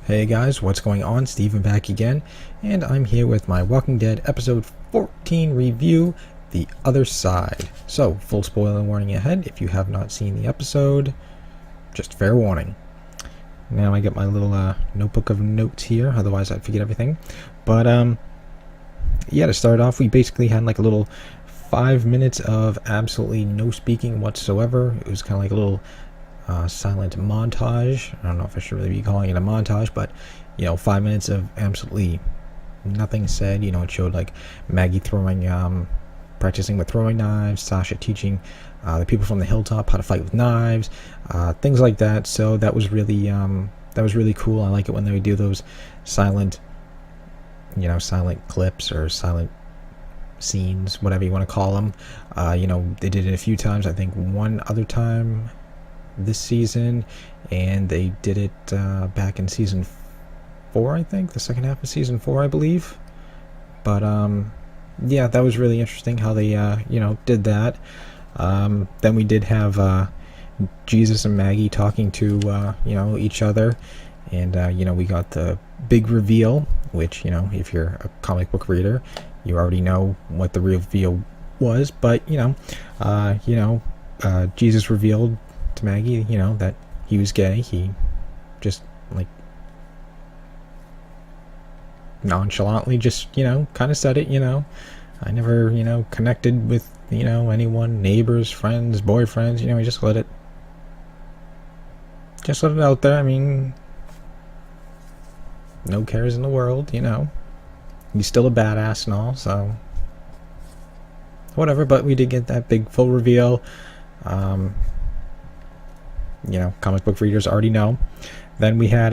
Hey guys, what's going on? Steven back again, and I'm here with my Walking Dead episode 14 review, The Other Side. So, full spoiler warning ahead if you have not seen the episode, just fair warning. Now I got my little notebook of notes here, otherwise I'd forget everything. But, yeah, to start off, we basically had like a little 5 minutes of absolutely no speaking whatsoever. It was kind of like a little silent montage. I don't know if I should really be calling it a montage, but 5 minutes of absolutely nothing said. It showed like Maggie throwing, practicing with throwing knives, Sasha teaching the people from the hilltop how to fight with knives, things like that. So that was really cool. I like it when they do those silent, silent clips or silent scenes, whatever you want to call them. They did it a few times. I think one other time this season, and they did it back in season 4, I think, the second half of season 4, I believe. But yeah, that was really interesting how they did that. Then we did have Jesus and Maggie talking to each other, and we got the big reveal, which if you're a comic book reader, you already know what the reveal was. But Jesus revealed to Maggie, that he was gay. He just like nonchalantly just, kind of said it, I never, connected with, anyone, neighbors, friends, boyfriends, he just let it out there. I mean, no cares in the world, he's still a badass and all, so whatever. But we did get that big full reveal. Comic book readers already know. Then we had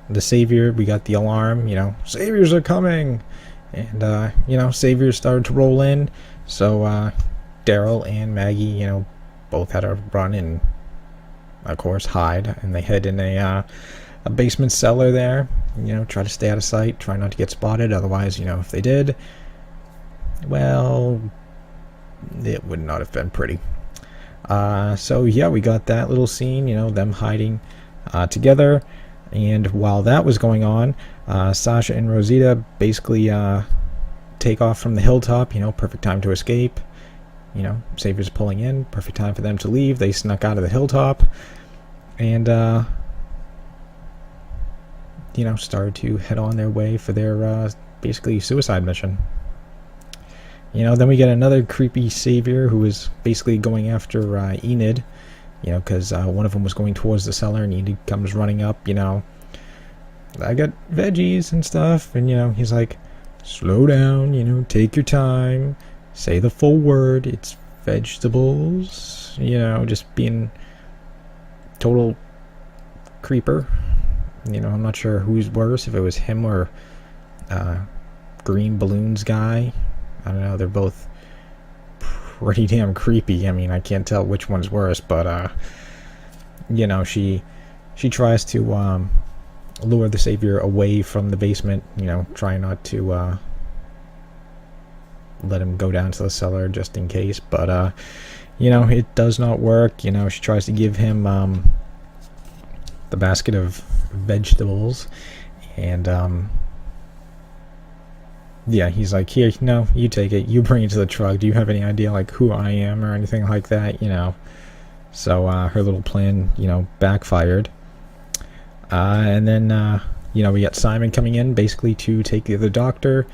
the Savior. We got the alarm, Saviors are coming. And, Saviors started to roll in. So Daryl and Maggie, both had to run and, of course, hide. And they hid in a basement cellar there. Try to stay out of sight. Try not to get spotted. Otherwise, if they did, well, it would not have been pretty. So yeah, we got that little scene, them hiding together. And while that was going on, Sasha and Rosita basically take off from the hilltop. Perfect time to escape. Savior's pulling in, perfect time for them to leave. They snuck out of the hilltop and started to head on their way for their basically suicide mission. Then we get another creepy Savior who is basically going after Enid, because one of them was going towards the cellar, and Enid comes running up, I got veggies and stuff, and he's like, slow down, take your time, say the full word, it's vegetables, just being total creeper. I'm not sure who's worse, if it was him or Green Balloons guy. I don't know, they're both pretty damn creepy. I mean, I can't tell which one's worse, but she tries to lure the Savior away from the basement, trying not to let him go down to the cellar just in case, but it does not work. She tries to give him the basket of vegetables, and yeah, he's like, here, no, you take it, you bring it to the truck. Do you have any idea like who I am or anything like that? So her little plan backfired. And then we got Simon coming in basically to take the doctor,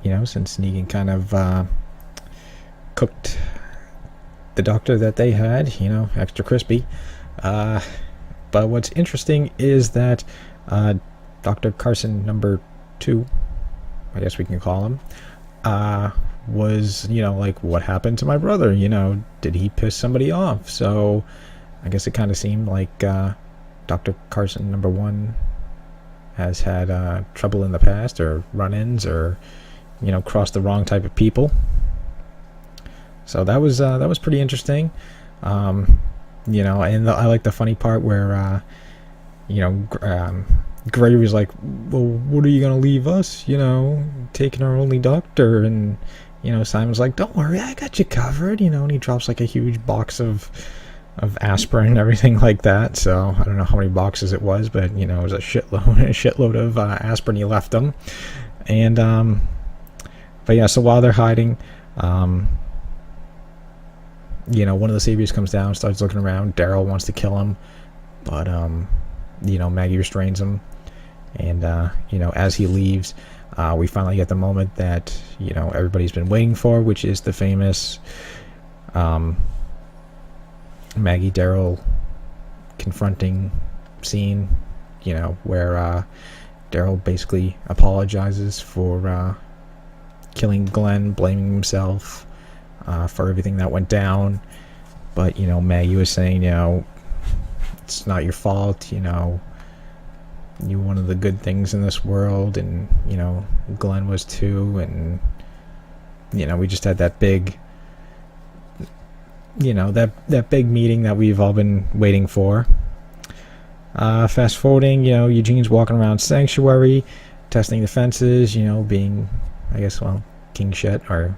since Negan kind of cooked the doctor that they had, extra crispy. But what's interesting is that Dr. Carson number 2, I guess we can call him, was, like, what happened to my brother? Did he piss somebody off? So I guess it kind of seemed like Dr. Carson number 1 has had trouble in the past, or run-ins, or, crossed the wrong type of people. So that was pretty interesting. And I like the funny part where, Gregory was like, well, what are you going to leave us, taking our only doctor? And, Simon's like, don't worry, I got you covered, and he drops like a huge box of of aspirin and everything like that. So I don't know how many boxes it was, but it was a shitload of aspirin he left them. And but yeah, so while they're hiding, one of the saviors comes down, starts looking around. Daryl wants to kill him, but Maggie restrains him. And as he leaves, we finally get the moment that everybody's been waiting for, which is the famous Maggie Daryl confronting scene, where Daryl basically apologizes for killing Glenn, blaming himself for everything that went down. But Maggie was saying, it's not your fault, you're one of the good things in this world, and Glenn was too. And we just had that big that big meeting that we've all been waiting for. Fast forwarding, Eugene's walking around Sanctuary, testing the fences, being, I guess, king shit, or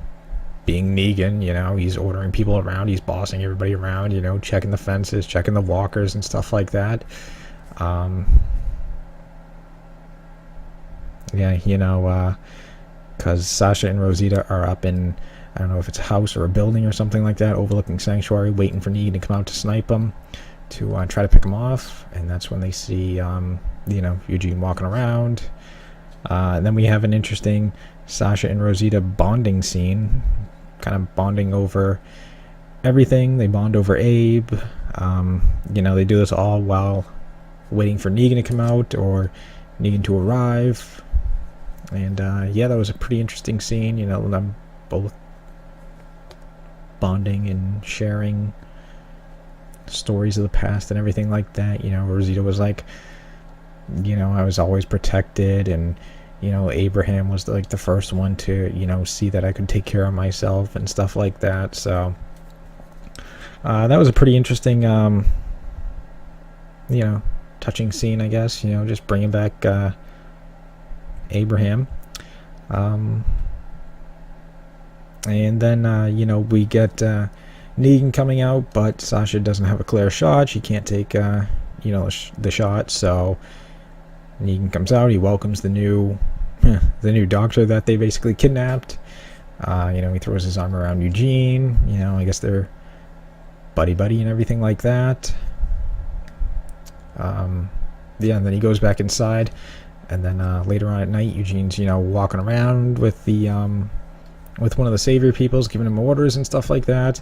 being Negan. He's ordering people around, he's bossing everybody around, checking the fences, checking the walkers and stuff like that. Because Sasha and Rosita are up in, I don't know if it's a house or a building or something like that, overlooking Sanctuary, waiting for Negan to come out to snipe them, to try to pick him off. And that's when they see, Eugene walking around. And then we have an interesting Sasha and Rosita bonding scene, kind of bonding over everything. They bond over Abe. They do this all while waiting for Negan to come out or Negan to arrive. And that was a pretty interesting scene. Them both bonding and sharing stories of the past and everything like that. Rosita was like, I was always protected, and Abraham was like the first one to see that I could take care of myself and stuff like that. So that was a pretty interesting touching scene, I guess. Just bringing back Abraham. And then we get Negan coming out, but Sasha doesn't have a clear shot. She can't take the shot. So Negan comes out. He welcomes the new doctor that they basically kidnapped. He throws his arm around Eugene. I guess they're buddy and everything like that. And then he goes back inside. And then later on at night, Eugene's walking around with the with one of the savior peoples, giving him orders and stuff like that.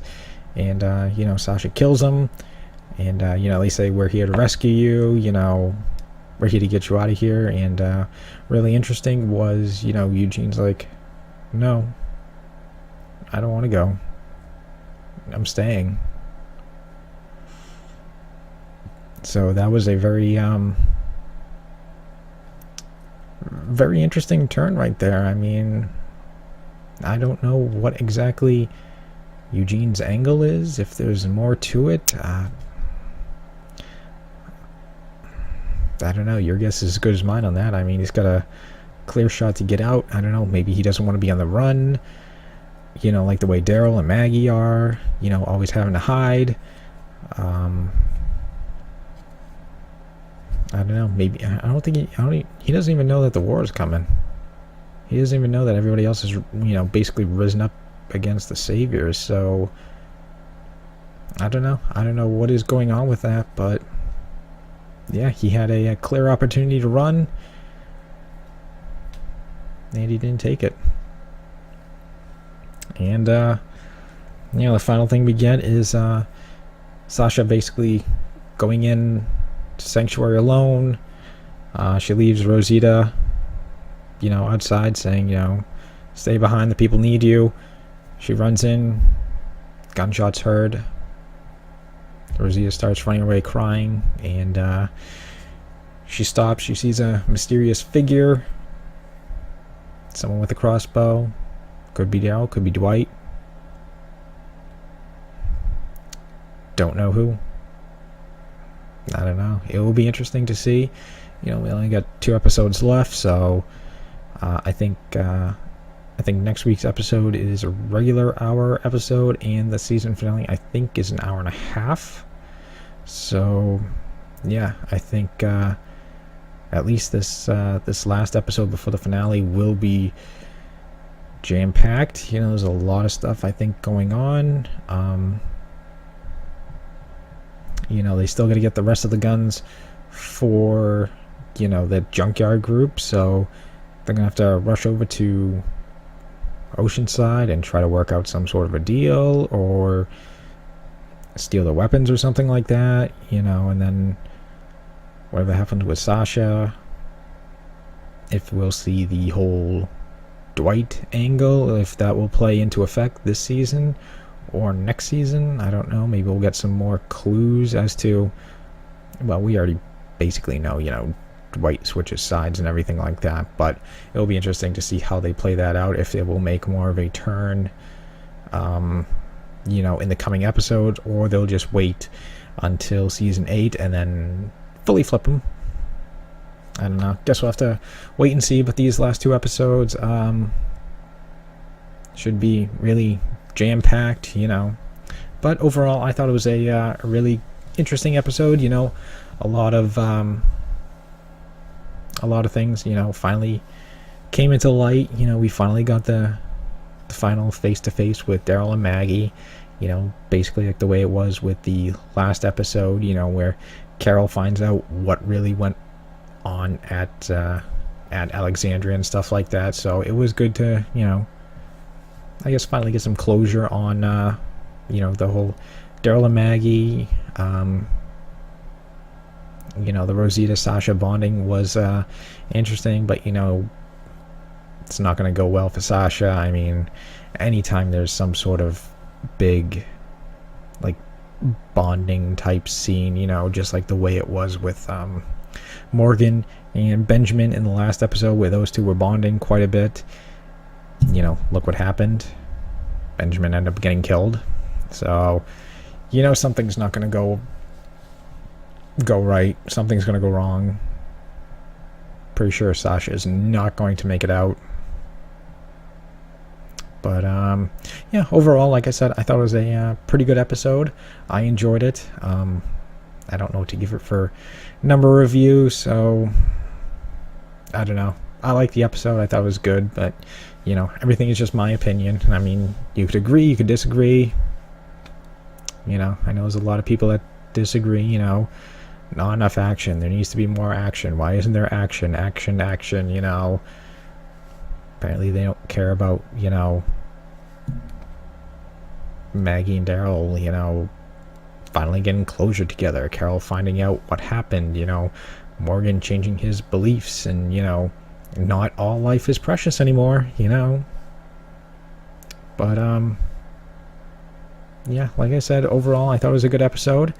And Sasha kills him. And they say, we're here to rescue you. We're here to get you out of here. And really interesting was Eugene's like, no, I don't want to go. I'm staying. So that was a very very interesting turn right there. I mean, I don't know what exactly Eugene's angle is, if there's more to it. I don't know. Your guess is as good as mine on that. I mean, he's got a clear shot to get out. I don't know. Maybe he doesn't want to be on the run, like the way Daryl and Maggie are, always having to hide. I don't know. Maybe he doesn't even know that the war is coming. He doesn't even know that everybody else is, basically risen up against the saviors. So I don't know. I don't know what is going on with that, but yeah, he had a clear opportunity to run, and he didn't take it. And the final thing we get is Sasha basically going in to Sanctuary alone. She leaves Rosita outside, saying, stay behind, the people need you. She runs in, gunshots heard. Rosita starts running away crying, and she stops. She sees a mysterious figure, someone with a crossbow. Could be Daryl, could be Dwight. Don't know who. I don't know. It will be interesting to see. We only got 2 episodes left, so I think next week's episode is a regular hour episode, and the season finale I think is an hour and a half. So yeah, I think at least this last episode before the finale will be jam-packed. There's a lot of stuff I think going on. They still got to get the rest of the guns for the junkyard group, so they're gonna have to rush over to Oceanside and try to work out some sort of a deal, or steal the weapons or something like that, and then whatever happens with Sasha, if we'll see the whole Dwight angle, if that will play into effect this season or next season, I don't know. Maybe we'll get some more clues as to, well, we already basically know, Dwight switches sides and everything like that, but it'll be interesting to see how they play that out, if it will make more of a turn in the coming episodes, or they'll just wait until season 8 and then fully flip them. I don't know. Guess we'll have to wait and see, but these last 2 episodes should be really jam-packed, But overall, I thought it was a really interesting episode, a lot of things, finally came into light. We finally got the final face-to-face with Daryl and Maggie, basically like the way it was with the last episode, where Carol finds out what really went on at Alexandria and stuff like that. So it was good to, I guess finally get some closure on, the whole Daryl and Maggie, the Rosita Sasha bonding was interesting, but it's not going to go well for Sasha. I mean, anytime there's some sort of big like bonding type scene, just like the way it was with Morgan and Benjamin in the last episode, where those two were bonding quite a bit, look what happened. Benjamin ended up getting killed. So something's not going to go right. Something's going to go wrong. Pretty sure Sasha is not going to make it out. But yeah, overall, like I said, I thought it was a pretty good episode. I enjoyed it. I don't know what to give it for number review, so I don't know. I like the episode. I thought it was good, but everything is just my opinion. I mean, you could agree, you could disagree. I know there's a lot of people that disagree. Not enough action. There needs to be more action. Why isn't there action? Action. Apparently they don't care about, Maggie and Daryl, finally getting closure together. Carol finding out what happened, Morgan changing his beliefs, and, not all life is precious anymore, But, yeah, like I said, overall, I thought it was a good episode.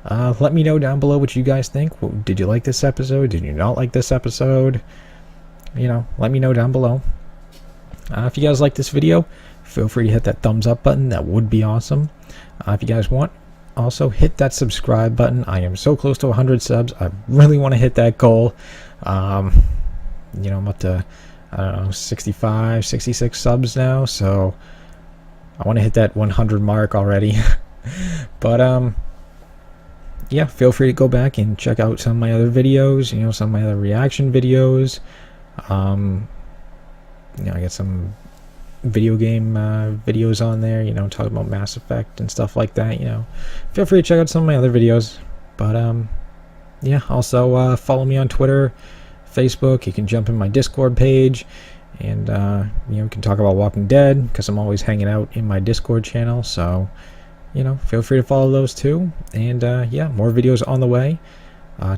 Let me know down below what you guys think. Did you like this episode? Did you not like this episode? Let me know down below. If you guys like this video, feel free to hit that thumbs up button. That would be awesome. If you guys want, also hit that subscribe button. I am so close to 100 subs. I really want to hit that goal. I'm up to, 65, 66 subs now, so I want to hit that 100 mark already. But yeah, feel free to go back and check out some of my other videos, some of my other reaction videos. I got some video game videos on there, talking about Mass Effect and stuff like that. Feel free to check out some of my other videos. But yeah, also follow me on Twitter, Facebook. You can jump in my Discord page, and we can talk about Walking Dead, because I'm always hanging out in my Discord channel. So feel free to follow those too. And yeah, more videos on the way.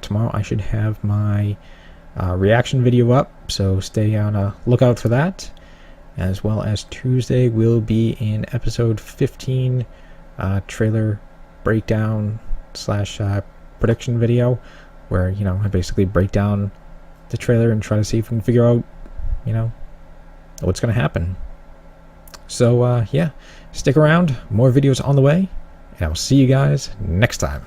Tomorrow I should have my reaction video up, so stay on a lookout for that. As well as Tuesday will be in episode 15 trailer breakdown / prediction video, where I basically break down the trailer and try to see if we can figure out what's going to happen. So yeah, stick around, more videos on the way, and I'll see you guys next time.